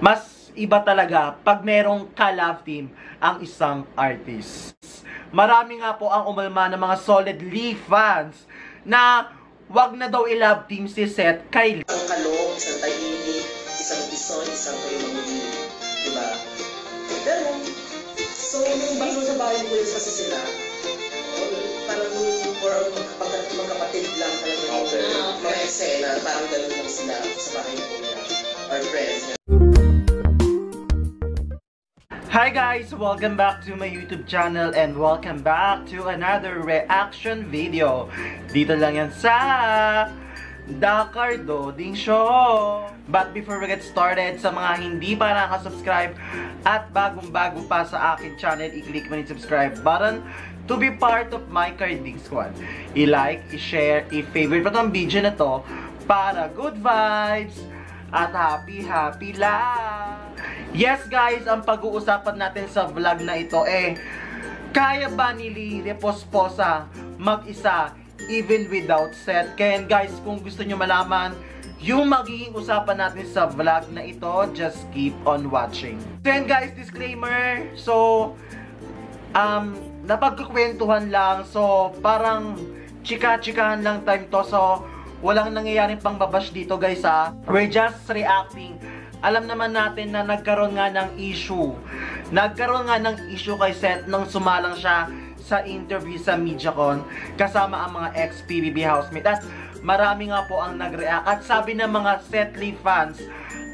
Mas iba talaga pag merong ka-love team ang isang artist. Marami nga po ang umalma ng mga solid Lee fans na wag na daw i-love team si Seth kay Lee. Isang kalong, isang tahimik, isang bison, isang kayo mamili. Diba? Pero, so, nung bago sa bahay ko yun kasi sila, parang magkapatid lang talaga yung mga eksena, parang gano'n lang sila sa bahay ko niya, or friends. Hi guys! Welcome back to my YouTube channel and welcome back to another reaction video. Dito lang yan sa The Cardoding Show. But before we get started, sa mga hindi pa nakasubscribe at bagong-bago pa sa akin channel, i-click mo yung subscribe button to be part of my Carding Squad. I-like, i-share, i-favorite pa itong video na to para good vibes at happy lang. Yes guys, ang pag-uusapan natin sa vlog na ito kaya ba ni Lee Reposposa mag-isa even without Seth? Kaya guys, kung gusto nyo malaman yung magiging usapan natin sa vlog na ito, just keep on watching. Then guys, disclaimer. So, napagkukwentuhan lang. So, parang chika-chikahan lang time to. So, walang nangyayaring pangbabash dito guys ha. We're just reacting. Alam naman natin na nagkaroon nga ng issue. Nagkaroon nga ng issue kay Seth nang sumalang siya sa interview sa MediaCon kasama ang mga ex-PBB housemate. At marami nga po ang nag-react. At sabi ng mga Seth Lee fans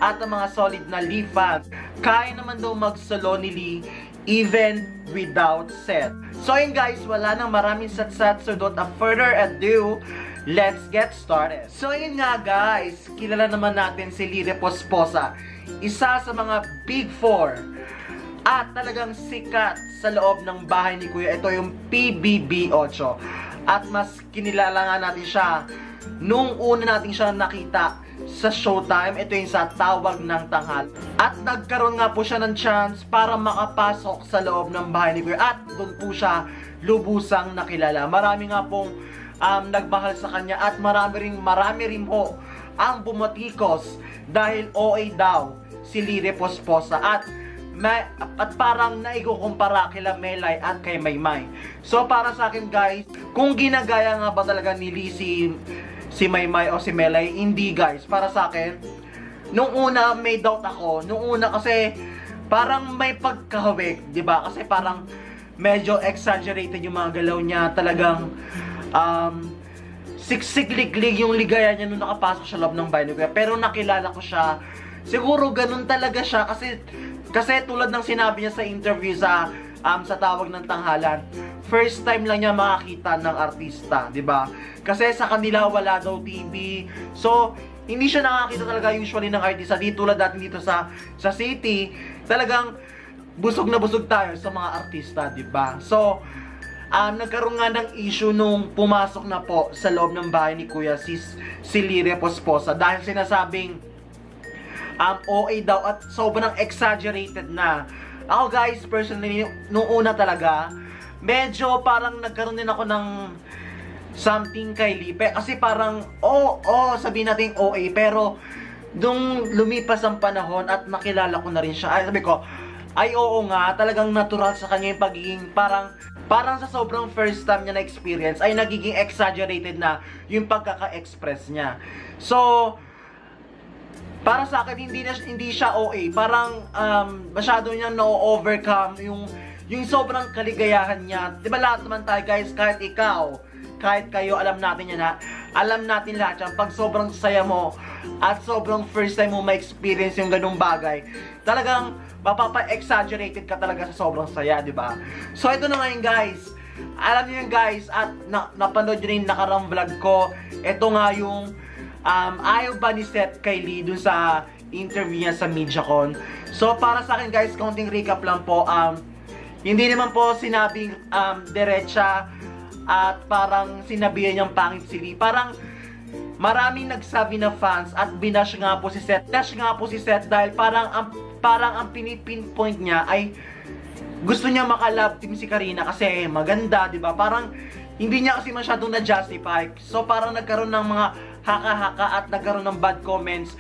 at ang mga solid na Lee fans, kaya naman daw mag-solo ni Lee even without Seth. So yun guys, wala nang maraming sat-sat. So without further ado, let's get started. So yun nga guys, kilala naman natin si Lee Reposposa, isa sa mga Big Four at talagang sikat sa loob ng bahay ni Kuya. Ito yung PBB 8 at mas kinilala nga natin siya nung una natin siya nakita sa Showtime. Ito yung sa Tawag ng Tanghal. At nagkaroon nga po siya ng chance para makapasok sa loob ng bahay ni Kuya at doon po siya lubusang nakilala. Marami nga pong nagmahal sa kanya at marami rin po ang bumatikos dahil OA daw si Lee Reposposa at parang naikukumpara kila Melay at kay Maymay. So para sa akin guys, kung ginagaya nga ba talaga ni Lee si Maymay o si Melay, hindi guys. Para sa akin, nung una may doubt ako. Nung una kasi parang may pagkahawig, 'di ba? Kasi parang medyo exaggerated yung mga galaw niya, talagang siksik-liglig yung ligaya niya nung nakapasok siya loob ng bahay ni Kuya. Pero nakilala ko siya, siguro ganun talaga siya kasi tulad ng sinabi niya sa interview sa Tawag ng Tanghalan, first time lang niya makakita ng artista, 'di ba? Kasi sa kanila wala daw TV. So hindi siya nakakita talaga usually ng artista. Di tulad natin dito sa city, talagang busog na busog tayo sa mga artista, 'di ba? So nagkaroon nga ng issue nung pumasok na po sa loob ng bahay ni Kuya si Lee Reposposa dahil sinasabing OA daw at sobrang exaggerated na. Ako guys, personally, nung una talaga, medyo parang nagkaroon din ako ng something kay Lee. Kasi parang, sabihin natin OA, pero nung lumipas ang panahon at nakilala ko na rin siya, sabi ko, ay oo nga, talagang natural sa kanya yung pagiging parang sa sobrang first time niya na experience ay nagiging exaggerated na yung pagkaka-express niya. So, para sa akin hindi siya OA, parang masyado niyang no-overcome yung sobrang kaligayahan niya. 'Di ba lahat naman tayo guys, kahit ikaw, kahit kayo, alam natin yan alam natin lahat yan, pag sobrang saya mo at sobrang first time mo ma-experience yung ganung bagay, talagang mapapa-exaggerated ka talaga sa sobrang saya, di ba? So ito na ngayon guys, alam niyo yun guys, at napanood nyo rin yung nakarang vlog ko. Ito nga yung ayaw ba ni Seth kay Lee dun sa interview niya sa MediaCon. So para sa akin guys, counting recap lang po, hindi naman po sinabing diretsa at parang sinabihan niyang pangit si Lee. Parang maraming nagsabi na fans at binash nga po si Seth. Binash nga po si Seth dahil parang ang pinipinpoint niya ay gusto niya maka-love team si Karina kasi maganda, 'di ba? Parang hindi niya kasi masyadong na-justify. So parang nagkaroon ng mga haka-haka at nagkaroon ng bad comments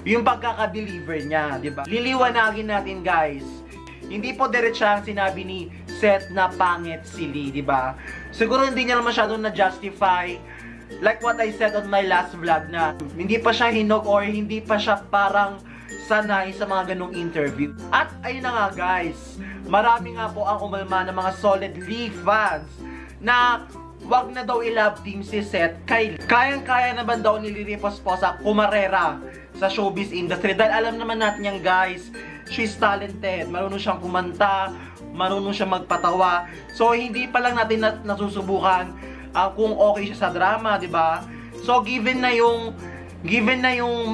yung pagkaka-deliver niya, di ba? Liliwanagin natin, guys. Hindi po diretsang sinabi ni Seth na pangit si Lee, di ba? Siguro hindi niya masyadong na-justify, like what I said on my last vlog, na hindi pa siya hinog or hindi pa siya parang sanay sa mga ganong interview. At ayun na nga, guys, marami nga po ang umalma ng mga solid Lee fans na wag na daw i-love team si Seth kay Lee. Kayang-kaya naman daw ni Lee Posposa kumarera sa showbiz industry. Dahil alam naman natin yan, guys, she's talented. Marunong siyang kumanta, marunong siyang magpatawa. So, hindi pa lang natin nasusubukan kung okay siya sa drama, di ba? So, given na yung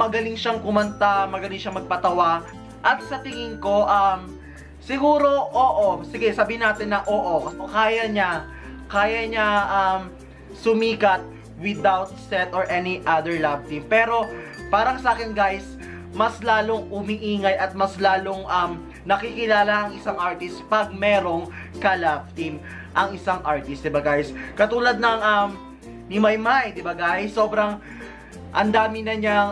magaling siyang kumanta, magaling siyang magpatawa, at sa tingin ko, siguro, oo. Sige, sabihin natin na oo. Kaya niya sumikat without Seth or any other love team. Pero, parang sa akin, guys, mas lalong umiingay at mas lalong nakikilala ang isang artist pag merong ka-love team ang isang artist, diba, guys? Katulad ng ni Maymay, diba, guys? Sobrang ang dami na niyang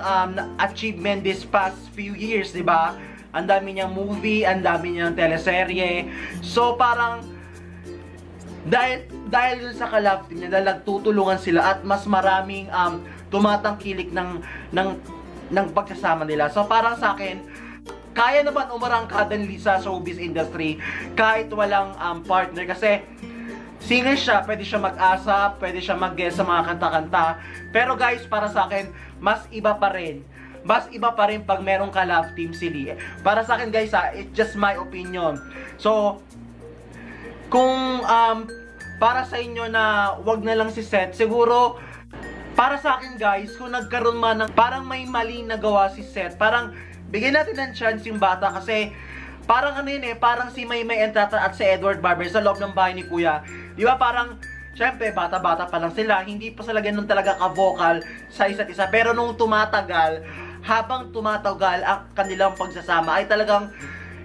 achievement this past few years, diba? Ang dami niyang movie, ang dami niyang teleserye. So, parang dahil dun sa ka-love team niya, dahil nagtutulungan sila at mas maraming tumatangkilik ng pagsasama nila. So, parang sa akin, kaya naman umarangkada ni Lee sa showbiz industry kahit walang partner. Kasi, singer siya, pwede siya mag-asa, pwede siya mag-guest sa mga kanta-kanta. Pero guys, para sa akin, mas iba pa rin. Mas iba pa rin pag merong ka-love team si Lee. Para sa akin, guys, it's just my opinion. So, kung para sa inyo na wag na lang si Seth, siguro, para sa akin, guys, kung nagkaroon man ng parang may mali na gawa si Seth, parang bigyan natin ng chance yung bata kasi parang ano yun parang si Maymay Entrata at si Edward Barber sa loob ng bahay ni Kuya. Di ba parang, syempre, bata-bata pa lang sila, hindi pa sila ganun talaga ka-vocal sa isa't isa. Pero nung tumatagal, habang tumatagal ang kanilang pagsasama, ay talagang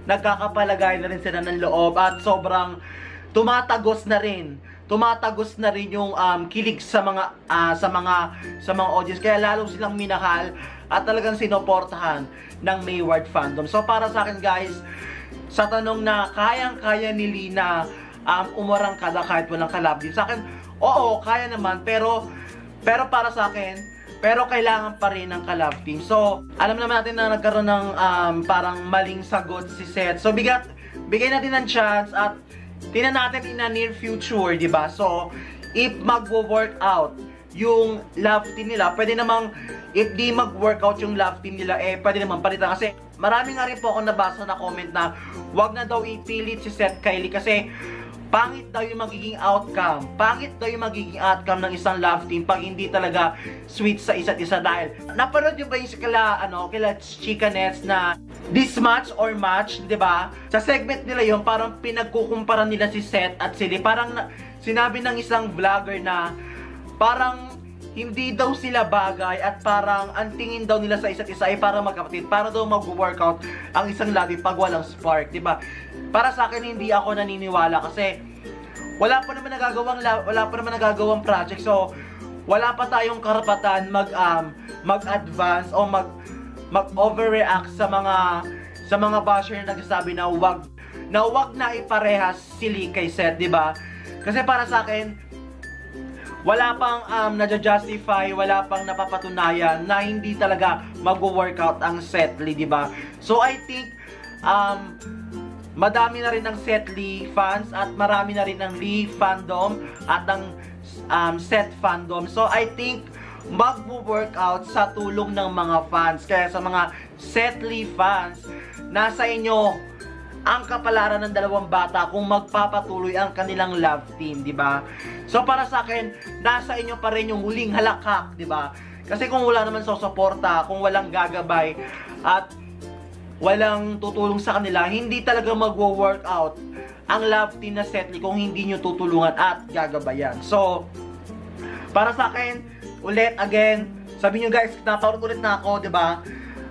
nagkakapalagay na rin sila ng loob at sobrang tumatagos na rin yung kilig sa mga audience, kaya lalo silang minahal at talagang sinoportahan ng Mayward fandom. So para sa akin, guys, sa tanong na kayang-kaya ni Lee na umarangkada kahit walang ka-love team, sa akin, oo, kaya naman, pero para sa akin, pero kailangan pa rin ng ka-love team. So, alam naman natin na nagkaroon ng parang maling sagot si Seth. So, bigay natin ng chance at tingnan natin in a near future, diba? So, if magwo-work out yung love team nila, pwede namang, if di mag-workout yung love team nila, pwede naman palitan. Kasi, marami nga rin po ako nabasa na comment na, wag na daw ipilit si Seth Kylie kasi, pangit daw yung magiging outcome. Pangit daw yung magiging outcome ng isang love team pag hindi talaga sweet sa isa't isa. Dahil, napanood yung ba yung kila Chika Nets na This Match or Match, diba? Sa segment nila yun, parang pinagkukumpara nila si Seth at si Lee. Parang sinabi ng isang vlogger na parang hindi daw sila bagay at parang ang tingin daw nila sa isa't isa ay parang magkapatid. Para daw mag-workout ang isang love team pag walang spark, diba? Para sa akin, hindi ako naniniwala kasi wala pa naman nagagawang project. So, wala pa tayong karapatan mag-advance o mag-overreact sa mga basher na nagsasabi na wag na iparehas si Lee kay Seth, diba? Kasi para sa akin, wala pang na-justify, wala pang napapatunayan na hindi talaga mag-workout ang Seth Lee, diba? So, I think, madami na rin ng Seth Lee fans at marami na rin ng Lee fandom at ng Seth fandom. So, I think, mag-workout sa tulong ng mga fans. Kaya sa mga Seth Lee fans, nasa inyo ang kapalaran ng dalawang bata kung magpapatuloy ang kanilang love team, di ba? So para sa akin, nasa inyo pa rin yung huling halakak, di ba? Kasi kung wala naman susuporta, kung walang gagabay at walang tutulong sa kanila, hindi talaga magwo-workout ang love team na Seth Lee kung hindi nyo tutulungan at gagabayan. So, para sa akin, again, sabi nyo guys, napaulit na ako, di ba?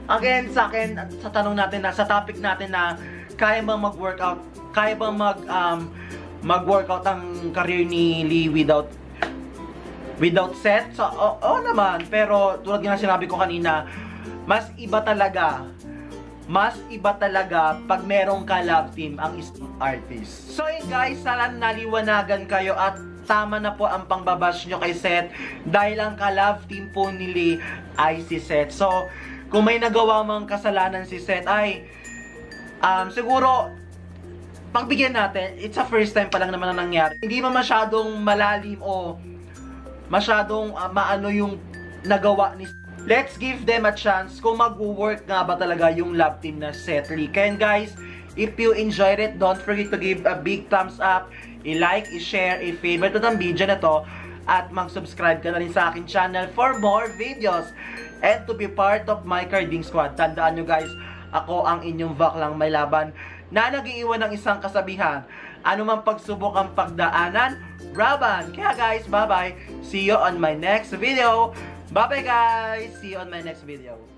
Again, sa akin, sa tanong natin na, sa topic natin na, kaya bang mag-workout? Kaya bang mag-workout ang career ni Lee without Seth? So, oo naman. Pero, tulad nga sinabi ko kanina, mas iba talaga pag merong ka-love team ang isang artist. So yun guys, sana naliwanagan kayo at tama na po ang pangbabash nyo kay Seth dahil ang ka-love team po nili ay si Seth. So, kung may nagawa mang kasalanan si Seth ay siguro pagbigyan natin, it's a first time pa lang naman na nangyari. Hindi man masyadong malalim o masyadong maano yung nagawa ni Seth. Let's give them a chance kung mag-work nga ba talaga yung love team na Seth Lee. Kaya guys, if you enjoyed it, don't forget to give a big thumbs up, i-like, i-share, i-favorite ang video na to, at mag-subscribe ka na rin sa akin channel for more videos. And to be part of my Carding Squad, tandaan nyo guys, ako ang inyong baklang may laban na nag-iiwan ng isang kasabihan. Ano man pagsubok ang pagdaanan, Raban! Kaya guys, bye-bye! See you on my next video! Bye-bye guys! See you on my next video.